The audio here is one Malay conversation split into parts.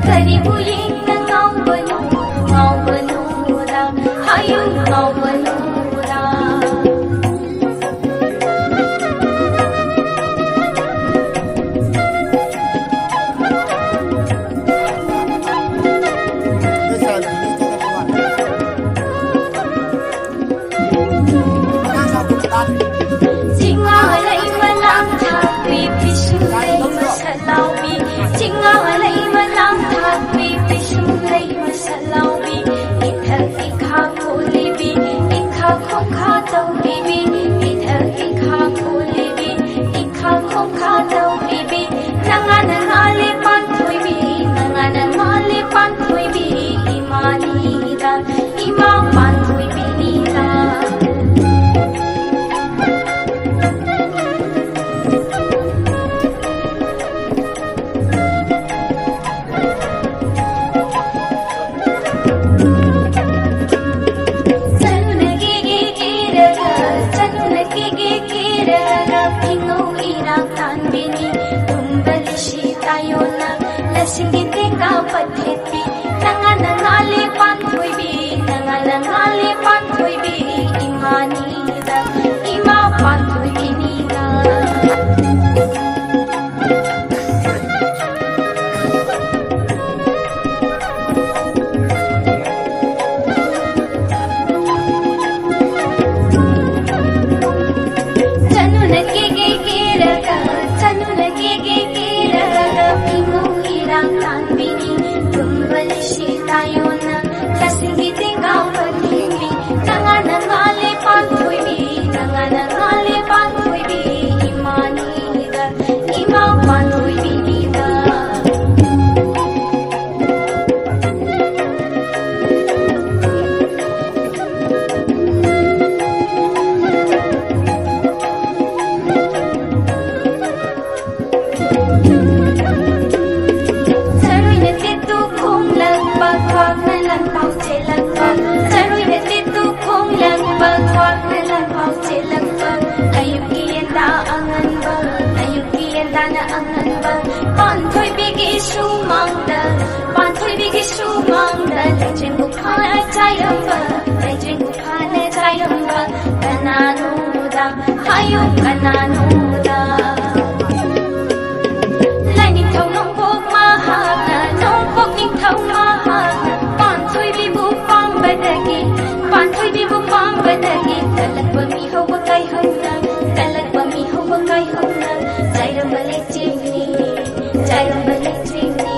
ꯀꯔꯤꯕꯨ ꯌꯦꯡꯅ ꯉꯥꯎꯕꯅꯣ ꯉꯥꯎꯕꯅꯣꯗ ꯍꯥꯏꯌꯨ ꯉꯥꯎꯕꯅꯣꯗ Hayu kananoda Lai ning thau nong pok mahana nong pok ning thau mahana Pan thui bi bu pang badagi Pan thui bi bu pang badagi Kalak ba mi ho ba kai ho na Kalak ba mi ho ba kai ho na Jai ram ba le chingni Jai ram ba le chingni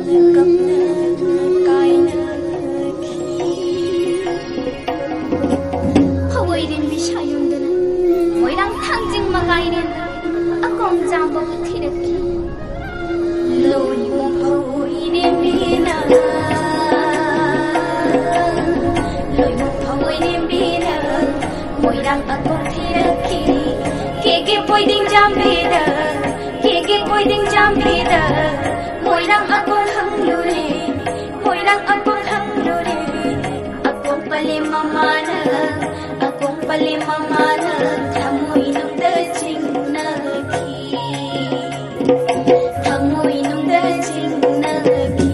kapna kaina ki hawai rin bisayong dana moirang thangjing makai rin akong jamba thiraki loi mo hawai rin bina loi mo hawai rin bina moirang akong thiraki ke poiding jambeda ke poiding jambeda moirang akong hanglure moirang akong hanglure akong pali mamana thamoi nung da jing na ki thamoi nung da jing na ki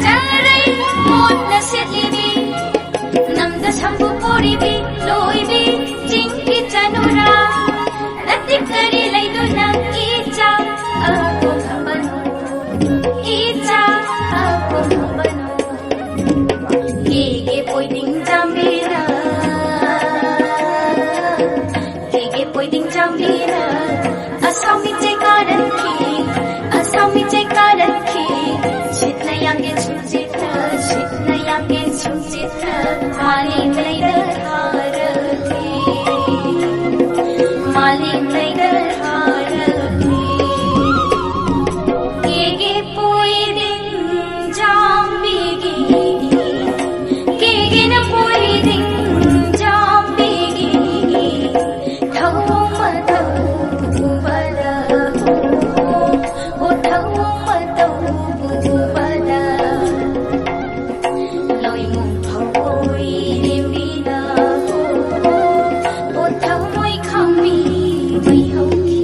jarai mon na setlibi namda sambu poribi loibi jingki chanura ratik kari laiduna icha akong habano icha akong habano ke poiding jambira ke poiding jambira asami che karan ki chitna yang ge chumchita maling laidar harati maling laidar harati ke poiding jambigi ke na poiding jambigi thawma bada ho thawma bada loi mo hawai rin bina ho thawmoi khambi mai hauki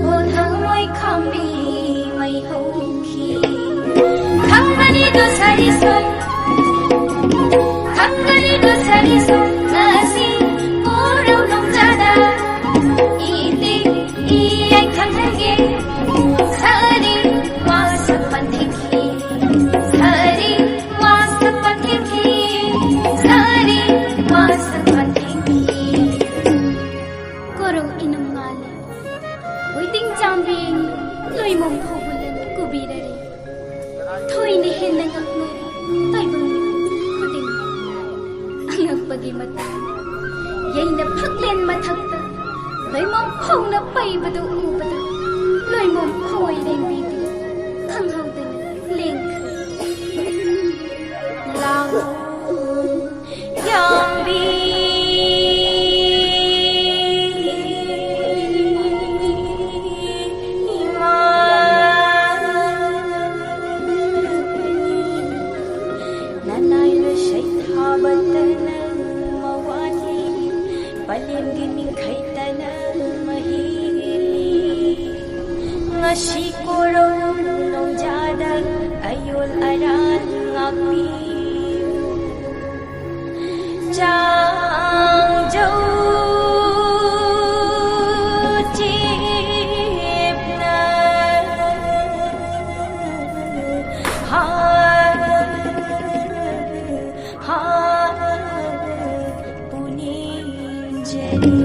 ho thawmoi khambi mai hauki khangani do sari son nasi korau long jada ite ai khange sari wasapan thiki sari wasapan thiki korau inam ngale waiting jambing loi mom phobulan kubirare thoine henna ngakna taibang khuding angakpagi mata yaina phaklen mathakta loi mom phongna paibadu ubada loi mom phoi ren bibi khanghaudana lengk lao yambi nanaylo shaithabatan mawali palengini khaitana mahili ngasi korong nong jada ayol aran ngakpi jang jau chipna ha punin jari